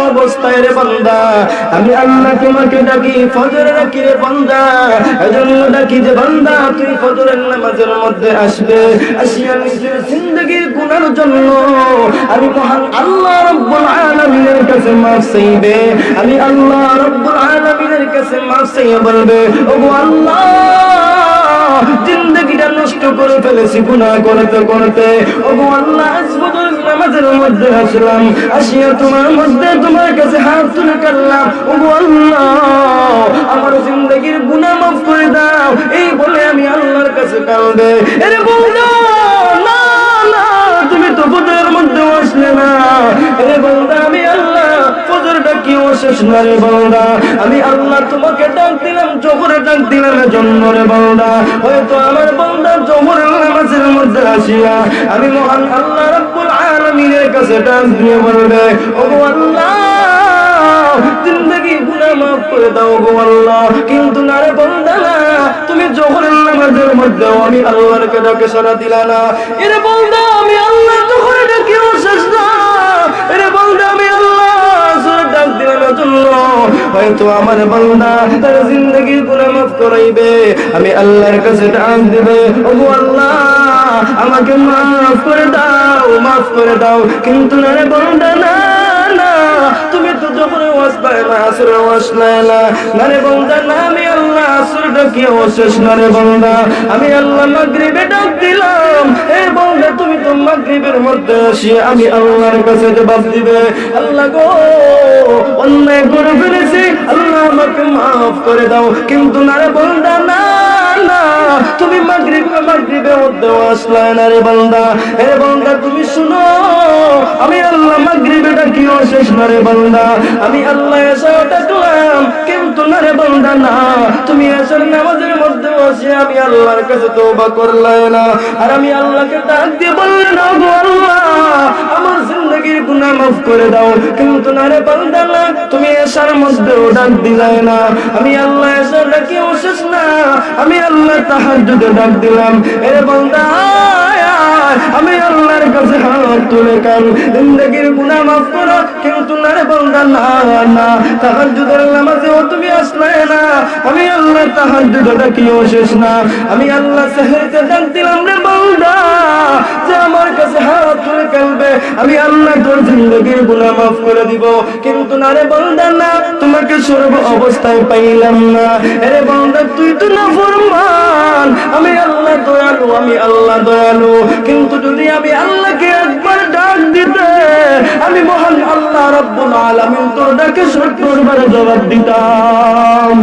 অবস্থায় রে বান্দা আমি আল্লাহ তোমাকে ডাকি ফজর রাখি রে বান্দা এজন্য ডাকি যে বান্দা তুই ফজরের নামাজের মধ্যে আসবে আসিয়া নিজের জিন্দেগির গুনার জন্য আমি মহান আল্লাহ রাব্বুল আলামিনের কাছে মাফ চাইবে আমি আল্লাহ রাব্বুল আলামিনের কাছে মাফ চাইয়া বলবে ওগো আল্লাহ জিন্দেগিটা নষ্ট করে ফেলেছি গুনাহ করতে করতে ওগো আল্লাহ আজ ফজরের নামাজের মধ্যে আসলাম আসিয়া তোমার মধ্যে তোমার কাছে হাত তুলে কাঁদলাম ওগো আল্লাহ আমার জিন্দেগির গুনাহ মাফ করে দাও এই বলে আমি আল্লাহর কাছে কাঁদবে আরে বান্দা না না তুমি তো ফজরের মধ্যে আসলে না আরে বান্দা আমি আল্লাহ ফজরটা কি শেষ না রে বান্দা আমি আল্লাহ তোমাকে ডাক দিলাম জোহরে ডাক দিলাম জন্য রে বান্দা হয়তো আমার বান্দা জোহরের নামাজের মধ্যে আসিয়া আমি মহান আল্লাহ রাব্বুল আলামিনের কাছে ডাক দিয়ে বলবে ওগো আল্লাহ জিন্দেগি গুনাহ মাফ করে দাও গো আল্লাহ কিন্তু না রে বান্দা না তুমি জোহরের নামাজের মধ্যে আমি আল্লাহর ডাকে সাড়া দিলা না এরে বান্দা আমি আল্লাহ জোহরে ডাকি শেষ না এরে বান্দা আমি আল্লাহ আসরে ডাক দিলাম জন্য হয়তো আমার বান্দা তার জিন্দেগির গুনাহ মাফ করাইবে আমি আল্লাহর কাছে ডাক দিবে ওগো আল্লাহ আমাকে মাফ করে দাও কিন্তু না রে বান্দা না না তুমি তো জোহরে ওয়াসবাই না আসরে ওয়াসলাই না রে বান্দা না আমি আল্লাহ আসরে ডাকি শেষ না রে বান্দা আমি আল্লাহ মাগরিবে ডাক দিলাম এ বান্দা তুমি তো মাগরিবের মধ্যে আসি আমি আল্লাহর কাছে জবাব দিবে আল্লাহ গো অন্যায় করে ফেলেছি আল্লাহ আমাকে মাফ করে দাও কিন্তু না রে বান্দা না না তুমি মাগরিবে মধ্যে আসলাই না রে বান্দা এ বান্দা তুমি শুনো আমি আল্লাহ মাগরিবে ডাকি শেষ না রে বান্দা আমি আল্লাহ এসে ডাকলাম কিন্তু না রে বান্দা না তুমি এসে নামাজের মধ্যে বসে আমি আল্লাহর কাছে তওবা করলাই না আর আমি আল্লাহকে ডাক দিয়ে বললাম ওগো আল্লাহ আমার জিন্দেগির গুনাহ মাফ করে দাও কিন্তু না রে বান্দা না তুমি এসার মধ্যেও ডাক দিলাই না আমি আল্লাহ এসে ডাকি শেষ না আমি আল্লাহ তাহাজ্জুদে ডাক দিলাম এ বান্দা আমি আল্লাহর কাছে হাত তুলে কান জিন্দেগির গুনাহ মাফ করো কিন্তু না রে বান্দা না না তাহাজ্জুদের নামাজেও তুমি আসলে না আমি আল্লাহ তাহাজ্জুদে ডাকিও শেষ না আমি আল্লাহ সেহরিতে ডাক দিলাম রে বান্দা যে আমার কাছে হাত তুলে কাঁদবে আমি আল্লাহ তোর জিন্দেগির গুনাহ মাফ করে দিব কিন্তু না রে বান্দা না তোমাকে সর্ব অবস্থায় পাইলাম না আরে বান্দা তুই তো নাফরমান আমি আল্লাহ দয়ালু কিন্তু যদি আমি আল্লাহকে একবার ডাক দিতে আমি মহান আল্লাহ রাব্বুল আলামিন তোর ডাকে 70 বার জবাব দিতাম।